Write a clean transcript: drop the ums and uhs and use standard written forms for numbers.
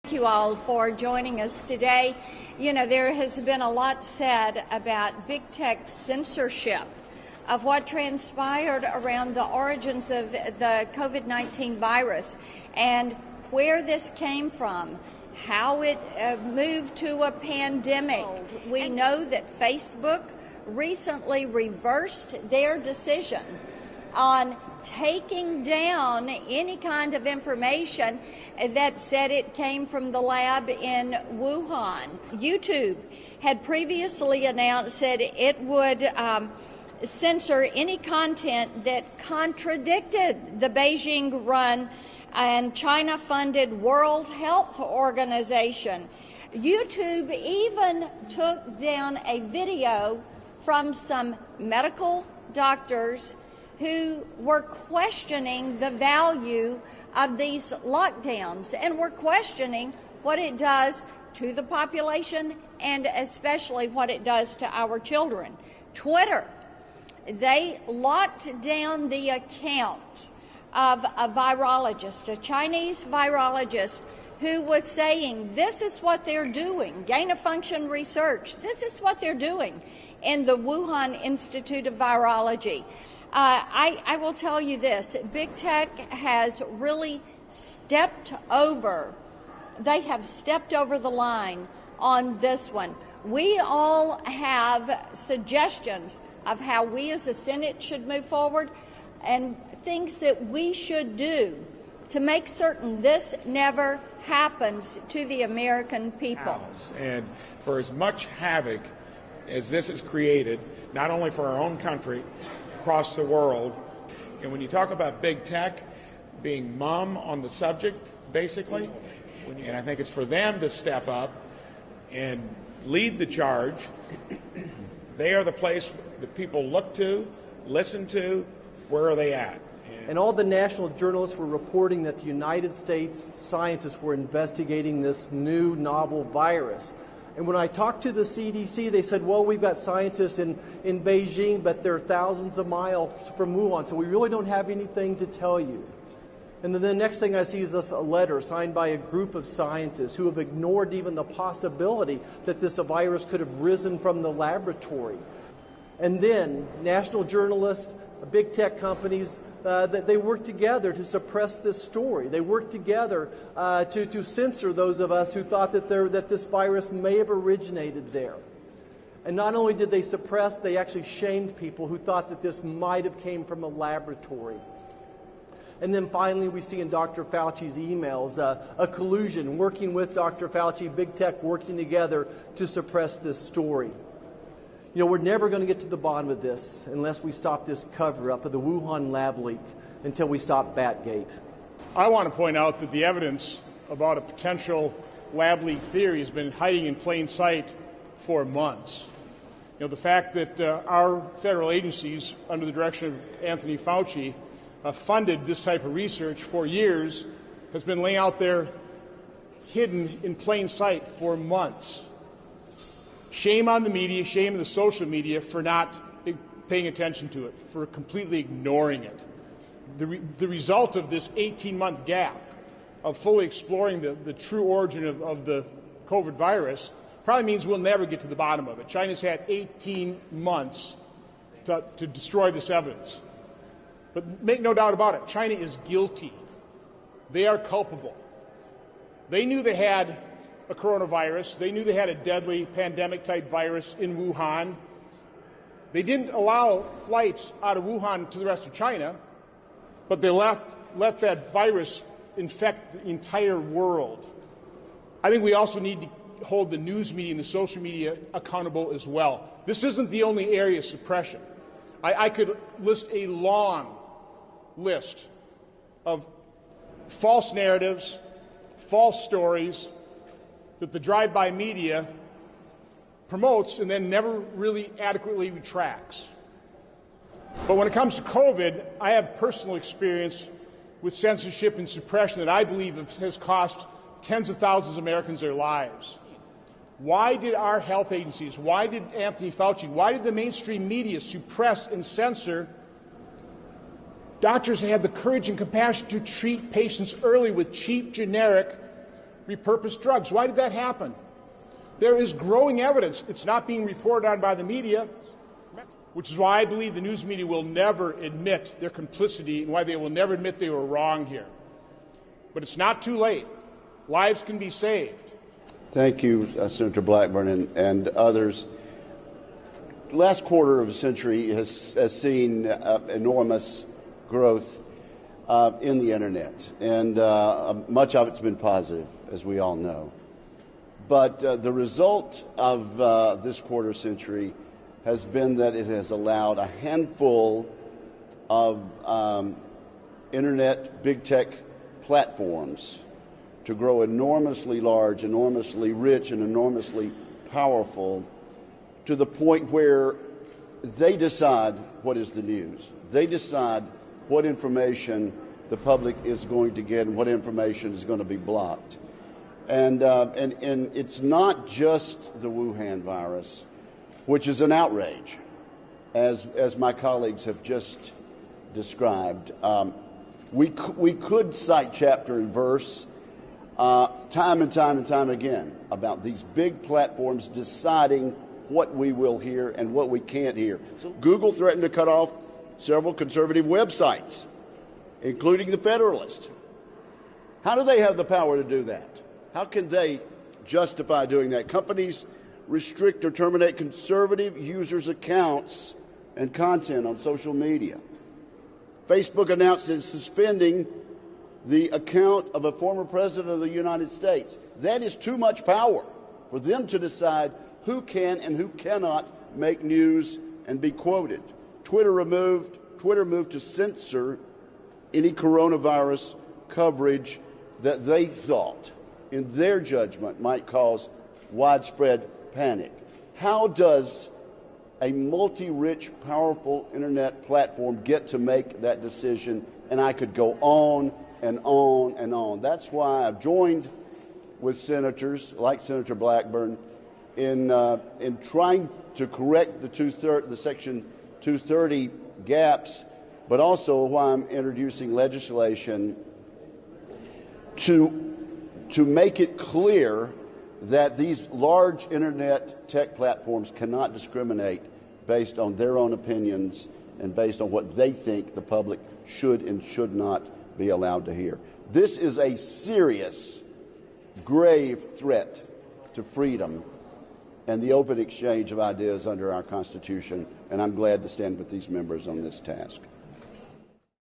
Thank you all for joining us today. You know, there has been a lot said about big tech censorship of what transpired around the origins of the COVID-19 virus and where this came from, how it moved to a pandemic. We know that Facebook recently reversed their decision on taking down any kind of information that said it came from the lab in Wuhan. YouTube had previously announced that it would censor any content that contradicted the Beijing-run and China-funded World Health Organization. YouTube even took down a video from some medical doctors who were questioning the value of these lockdowns and were questioning what it does to the population and especially what it does to our children. Twitter, they locked down the account of a virologist, a Chinese virologist, who was saying this is what they're doing, gain-of-function research, this is what they're doing in the Wuhan Institute of Virology. I will tell you this, big tech has really stepped over, they have stepped over the line on this one. We all have suggestions of how we as a Senate should move forward and things that we should do to make certain this never happens to the American people. And for as much havoc as this has created, not only for our own country, across the world, and when you talk about big tech being mum on the subject, basically, and I think it's for them to step up and lead the charge. They are the place that people look to, listen to. Where are they at? And all the national journalists were reporting that the United States scientists were investigating this new novel virus. And when I talked to the CDC, they said, well, we've got scientists in Beijing, but they're thousands of miles from Wuhan, so we really don't have anything to tell you. And then the next thing I see is this a letter signed by a group of scientists who have ignored even the possibility that this virus could have risen from the laboratory. And then national journalists, big tech companies, that they work together to suppress this story. They work together to censor those of us who thought that this virus may have originated there. And not only did they suppress, they actually shamed people who thought that this might have came from a laboratory. And then finally, we see in Dr. Fauci's emails a collusion, working with Dr. Fauci, big tech working together to suppress this story. You know, we're never going to get to the bottom of this unless we stop this cover-up of the Wuhan lab leak, until we stop Batgate. I want to point out that the evidence about a potential lab leak theory has been hiding in plain sight for months. You know, the fact that our federal agencies, under the direction of Anthony Fauci, funded this type of research for years has been laying out there hidden in plain sight for months. Shame on the media, shame on the social media for not paying attention to it, for completely ignoring it. The result of this 18-month gap of fully exploring the true origin of the COVID virus probably means we'll never get to the bottom of it. China's had 18 months to destroy this evidence. But make no doubt about it, China is guilty. They are culpable. They knew they had a coronavirus. They knew they had a deadly pandemic-type virus in Wuhan. They didn't allow flights out of Wuhan to the rest of China, but they let that virus infect the entire world. I think we also need to hold the news media and the social media accountable as well. This isn't the only area of suppression. I could list a long list of false narratives, false stories that the drive-by media promotes and then never really adequately retracts. But when it comes to COVID, I have personal experience with censorship and suppression that I believe has cost tens of thousands of Americans their lives. Why did our health agencies, why did Anthony Fauci, why did the mainstream media suppress and censor doctors that had the courage and compassion to treat patients early with cheap, generic repurposed drugs. Why did that happen? There is growing evidence. It's not being reported on by the media, which is why I believe the news media will never admit their complicity and why they will never admit they were wrong here. But it's not too late. Lives can be saved. Thank you, Senator Blackburn and others. Last quarter of a century has seen enormous growth in the internet, and much of it's been positive, as we all know. But the result of this quarter century has been that it has allowed a handful of internet big tech platforms to grow enormously large, enormously rich, and enormously powerful, to the point where they decide what is the news. They decide what information the public is going to get and what information is going to be blocked. And it's not just the Wuhan virus, which is an outrage, as my colleagues have just described. We could cite chapter and verse time and time again about these big platforms deciding what we will hear and what we can't hear. So Google threatened to cut off several conservative websites, including The Federalist. How do they have the power to do that? How can they justify doing that? Companies restrict or terminate conservative users' accounts and content on social media. Facebook announced it's suspending the account of a former president of the United States. That is too much power for them to decide who can and who cannot make news and be quoted. Twitter moved to censor any coronavirus coverage that they thought, in their judgment, might cause widespread panic. How does a multi-rich, powerful internet platform get to make that decision? And I could go on and on and on. That's why I've joined with senators like Senator Blackburn in trying to correct the Section 230 gaps, but also why I'm introducing legislation to make it clear that these large internet tech platforms cannot discriminate based on their own opinions and based on what they think the public should and should not be allowed to hear. This is a serious, grave threat to freedom and the open exchange of ideas under our Constitution, and I'm glad to stand with these members on this task.